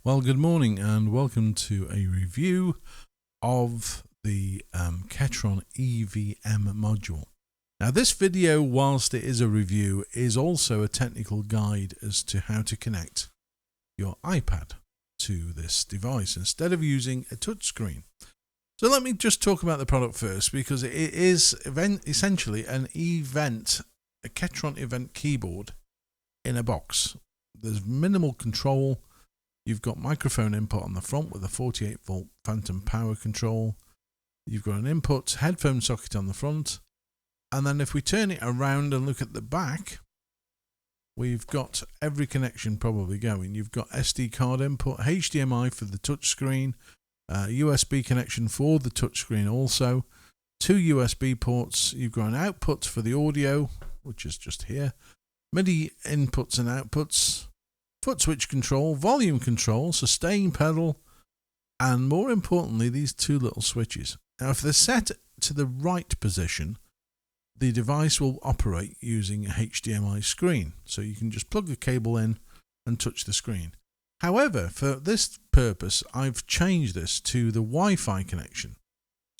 Well, good morning and welcome to a review of the Ketron EVM module. Now this video, whilst it is a review, is also a technical guide as to how to connect your iPad to this device instead of using a touchscreen. So let me just talk about the product first, because it is essentially a Ketron event keyboard in a box. There's minimal control. You've got microphone input on the front with a 48 volt phantom power control. You've got an input headphone socket on the front. And then if we turn it around and look at the back, we've got every connection probably going. You've got SD card input, HDMI for the touchscreen, USB connection for the touchscreen also, 2 USB ports. You've got an output for the audio, which is just here, MIDI inputs and outputs, foot switch control, volume control, sustain pedal, and more importantly, these two little switches. Now, if they're set to the right position, the device will operate using a HDMI screen. So you can just plug the cable in and touch the screen. However, for this purpose, I've changed this to the Wi-Fi connection.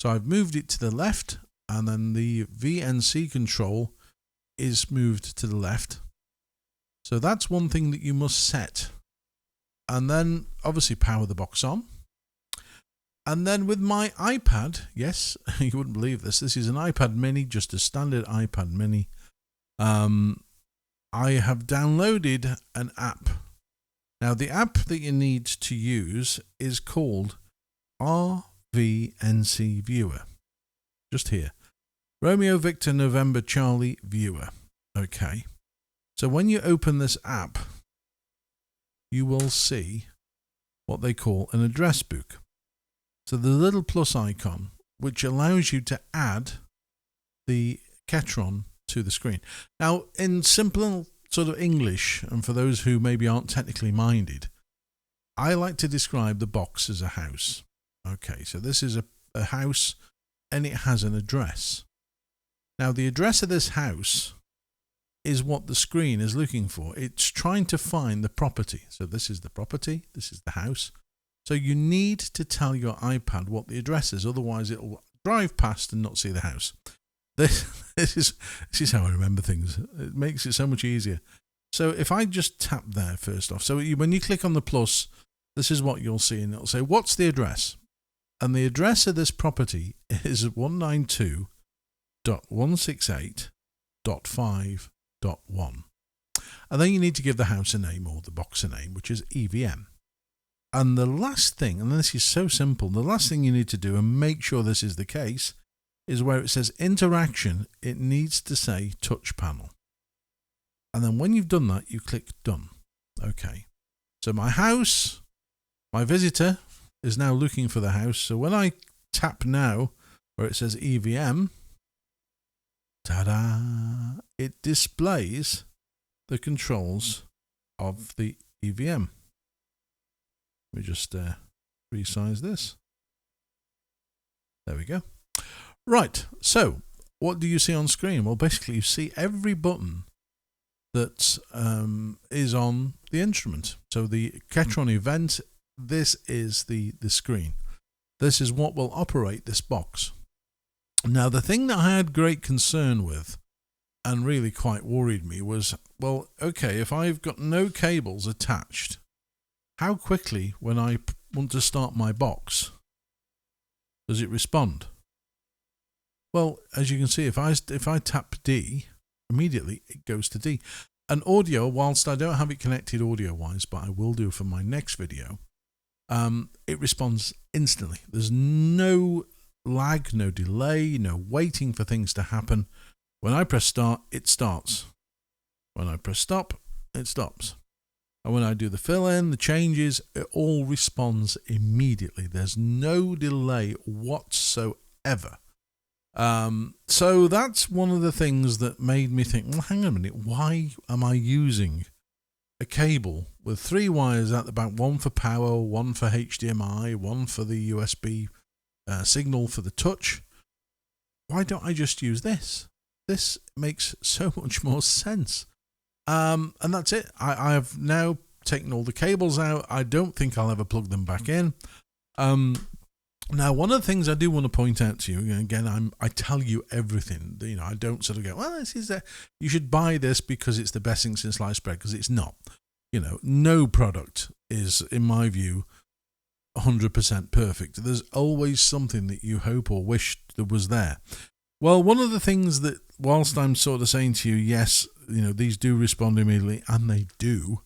So I've moved it to the left, and then the VNC control is moved to the left. So that's one thing that you must set. And then obviously power the box on. And then with my iPad, yes, you wouldn't believe this. This is an iPad mini, just a standard iPad mini. I have downloaded an app. Now the app that you need to use is called RVNC Viewer. Just here. Romeo Victor November Charlie Viewer. Okay. So when you open this app, you will see what they call an address book. So the little plus icon, which allows you to add the Ketron to the screen. Now, in simple sort of English, and for those who maybe aren't technically minded, I like to describe the box as a house. Okay, so this is a house, and it has an address. Now, the address of this house is what the screen is looking for. It's trying to find the property. So this is the property, this is the house. So you need to tell your iPad what the address is, otherwise it will drive past and not see the house. This is how I remember things. It makes it so much easier. So if I just tap there first off, so when you click on the plus, this is what you'll see, and it'll say, what's the address? And the address of this property is 192.168.5.1. And then you need to give the house a name, or the box a name, which is EVM. And the last thing, and this is so simple, the last thing you need to do, and make sure this is the case, is where it says interaction, it needs to say touch panel. And then when you've done that, you click done. Okay. So my house, my visitor is now looking for the house. So when I tap now, where it says EVM, ta-da! It displays the controls of the EVM. Let me just resize this. There we go. Right, so what do you see on screen? Well, basically you see every button that is on the instrument. So the Ketron event, this is the screen. This is what will operate this box. Now, the thing that I had great concern with and really quite worried me was, well, okay, if I've got no cables attached, how quickly, when I want to start my box, does it respond? Well, as you can see, if I tap D, immediately it goes to D. And audio, whilst I don't have it connected audio-wise, but I will do for my next video, it responds instantly. There's no lag, no delay, no waiting for things to happen. When I press start, it starts. When I press stop, it stops. And when I do the fill in, the changes, it all responds immediately. There's no delay whatsoever. So that's one of the things that made me think, well, hang on a minute, why am I using a cable with 3 wires at the back, one for power, one for HDMI, one for the USB signal for the touch? Why don't I just use this? This makes so much more sense. And that's it. I have now taken all the cables out. I don't think I'll ever plug them back in. Now, one of the things I do want to point out to you, and again, I tell you everything. You know, I don't sort of go, well, you should buy this because it's the best thing since sliced bread, because it's not. You know, no product is, in my view, 100% perfect. There's always something that you hope or wish that was there. Well, one of the things that, whilst I'm sort of saying to you, yes, you know, these do respond immediately, and they do,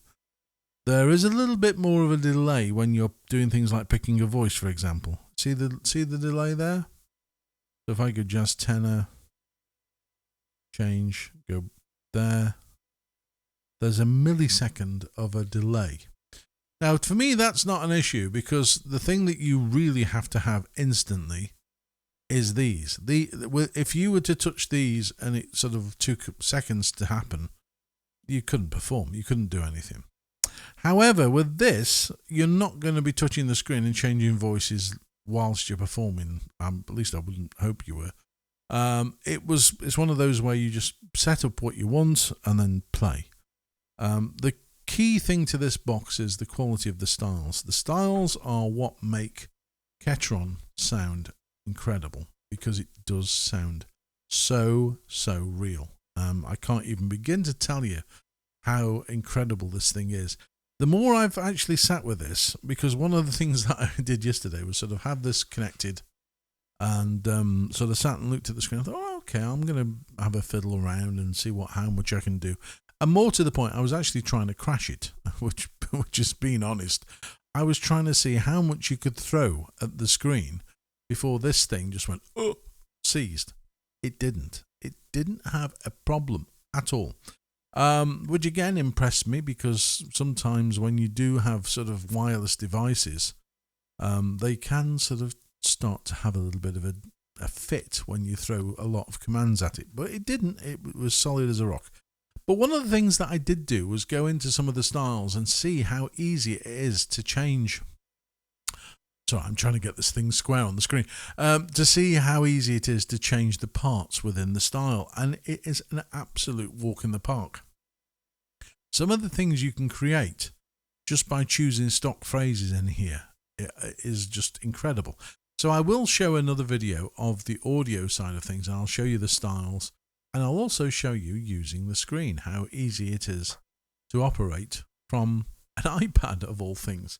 there is a little bit more of a delay when you're doing things like picking a voice, for example. See the delay there? So if I could just tenor, change, go there, there's a millisecond of a delay. Now, for me, that's not an issue, because the thing that you really have to have instantly is these. If you were to touch these and it sort of took seconds to happen, you couldn't perform. You couldn't do anything. However, with this, you're not going to be touching the screen and changing voices whilst you're performing. At least I wouldn't hope you were. It's one of those where you just set up what you want and then play. The key thing to this box is the quality of the styles. The styles are what make Ketron sound incredible, because it does sound so real. I can't even begin to tell you how incredible this thing is. The more I've actually sat with this, because one of the things that I did yesterday was sort of have this connected and sort of sat and looked at the screen. I thought, oh, okay, I'm going to have a fiddle around and see how much I can do. And more to the point, I was actually trying to crash it, which is being honest. I was trying to see how much you could throw at the screen before this thing just went, seized. It didn't. It didn't have a problem at all. Which again impressed me, because sometimes when you do have sort of wireless devices, they can sort of start to have a little bit of a fit when you throw a lot of commands at it. But it didn't. It was solid as a rock. But one of the things that I did do was go into some of the styles and see how easy it is to change. Sorry, I'm trying to get this thing square on the screen. To see how easy it is to change the parts within the style. And it is an absolute walk in the park. Some of the things you can create just by choosing stock phrases in here is just incredible. So I will show another video of the audio side of things, and I'll show you the styles. And I'll also show you using the screen, how easy it is to operate from an iPad of all things.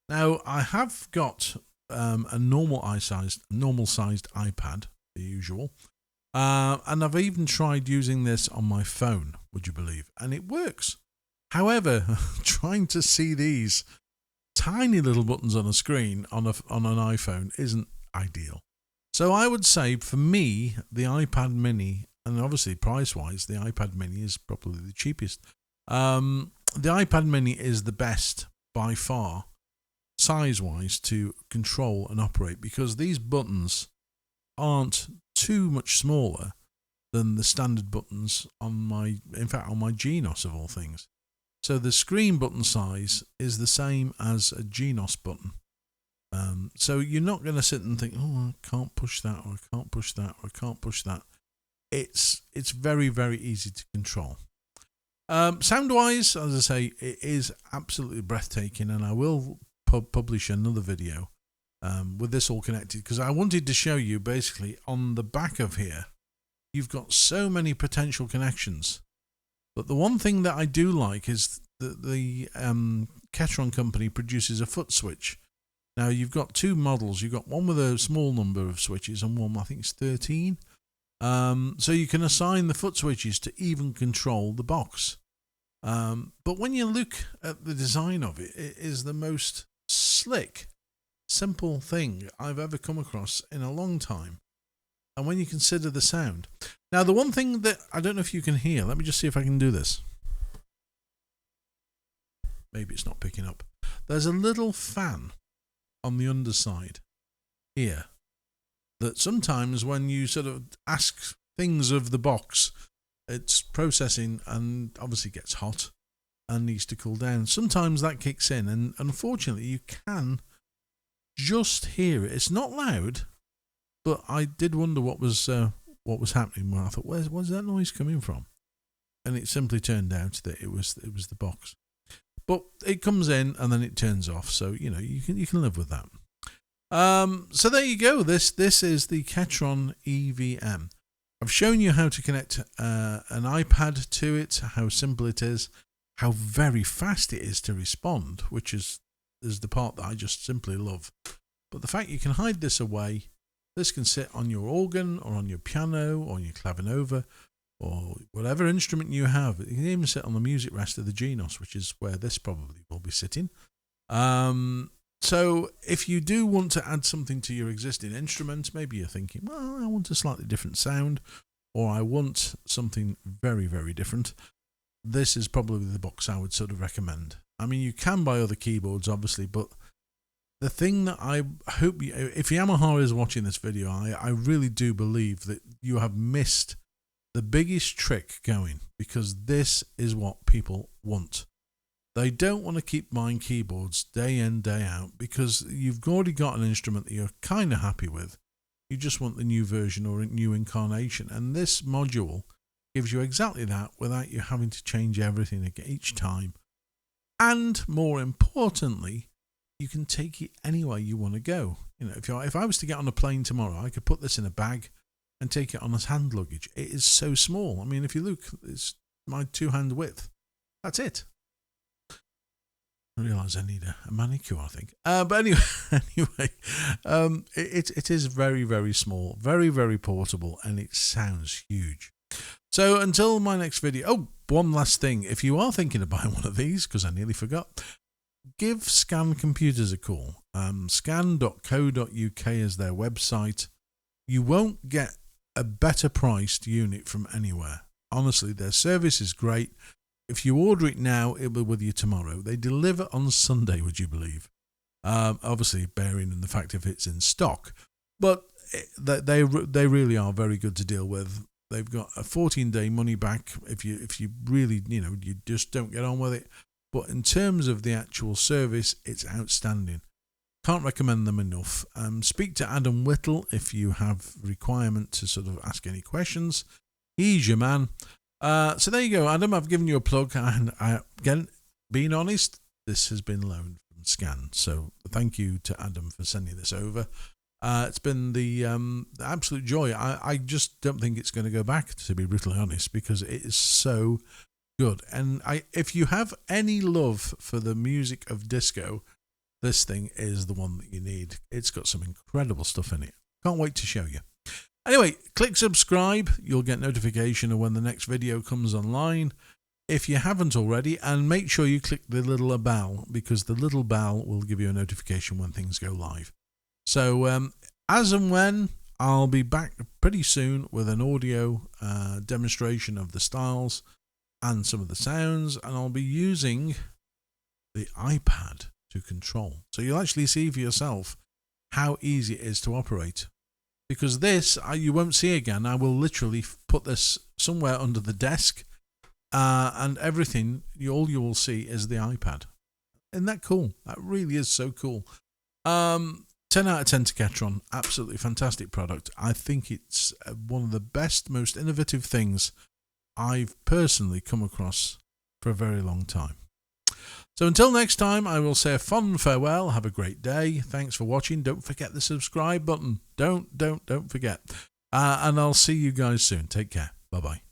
Now, I have got a normal sized iPad, the usual, and I've even tried using this on my phone, would you believe? And it works. However, trying to see these tiny little buttons on a screen on an iPhone isn't ideal. So I would say, for me, the iPad mini, and obviously price-wise, the iPad mini is probably the cheapest. The iPad mini is the best by far, size-wise, to control and operate, because these buttons aren't too much smaller than the standard buttons on my Genos of all things. So the screen button size is the same as a Genos button. So you're not going to sit and think, oh, I can't push that, or I can't push that, or I can't push that. It's very, very easy to control. Sound-wise, as I say, it is absolutely breathtaking, and I will publish another video with this all connected, because I wanted to show you basically on the back of here, you've got so many potential connections. But the one thing that I do like is that the Ketron company produces a foot switch. Now, you've got two models. You've got one with a small number of switches and one, I think it's 13. So you can assign the foot switches to even control the box. But when you look at the design of it, it is the most slick, simple thing I've ever come across in a long time. And when you consider the sound. Now, the one thing that I don't know if you can hear, let me just see if I can do this. Maybe it's not picking up. There's a little fan on the underside here that sometimes when you sort of ask things of the box, it's processing and obviously gets hot and needs to cool down. Sometimes that kicks in, and unfortunately you can just hear it. It's not loud, but I did wonder what was happening. When I thought, where's that noise coming from? And it simply turned out that it was the box. But it comes in and then it turns off, so you can live with that. So there you go. This is the Ketron EVM. I've shown you how to connect an iPad to it, how simple it is, how very fast it is to respond, which is the part that I just simply love. But the fact you can hide this away, this can sit on your organ or on your piano or on your clavinova or whatever instrument you have. It can even sit on the music rest of the Genos, which is where this probably will be sitting. So if you do want to add something to your existing instrument, maybe you're thinking, well, I want a slightly different sound, or I want something very, very different, this is probably the box I would sort of recommend. I mean, you can buy other keyboards, obviously, but the thing that I hope if Yamaha is watching this video, I really do believe that you have missed the biggest trick going, because this is what people want. They don't want to keep buying keyboards day in, day out, because you've already got an instrument that you're kind of happy with. You just want the new version or a new incarnation. And this module gives you exactly that without you having to change everything each time. And more importantly, you can take it anywhere you want to go. If I was to get on a plane tomorrow, I could put this in a bag and take it on as hand luggage. It is so small. I mean, if you look, it's my 2-hand width. That's it. I realise I need a manicure, I think. But anyway, it is very, very small, very, very portable, and it sounds huge. So until my next video, one last thing. If you are thinking of buying one of these, because I nearly forgot, give Scan Computers a call. Scan.co.uk is their website. You won't get a better priced unit from anywhere. Honestly, their service is great. If you order it now, it will be with you tomorrow. They deliver on Sunday, would you believe? Obviously, bearing in the fact if it's in stock. But they really are very good to deal with. They've got a 14-day money back if you really, you just don't get on with it. But in terms of the actual service, it's outstanding. Can't recommend them enough. Speak to Adam Whittle if you have requirement to sort of ask any questions. He's your man. So there you go, Adam. I've given you a plug, and again, being honest, this has been loaned from Scan. So thank you to Adam for sending this over. It's been the absolute joy. I just don't think it's going to go back, to be brutally honest, because it is so good. And if you have any love for the music of disco, this thing is the one that you need. It's got some incredible stuff in it. Can't wait to show you. Anyway, click subscribe. You'll get notification of when the next video comes online if you haven't already, and make sure you click the little bell, because the little bell will give you a notification when things go live. So as and when, I'll be back pretty soon with an audio demonstration of the styles and some of the sounds, and I'll be using the iPad to control. So you'll actually see for yourself how easy it is to operate. Because this, you won't see again. I will literally put this somewhere under the desk, and everything, all you will see is the iPad. Isn't that cool? That really is so cool. 10 out of 10 to Ketron. Absolutely fantastic product. I think it's one of the best, most innovative things I've personally come across for a very long time. So until next time, I will say a fond farewell. Have a great day. Thanks for watching. Don't forget the subscribe button. Don't forget. And I'll see you guys soon. Take care. Bye-bye.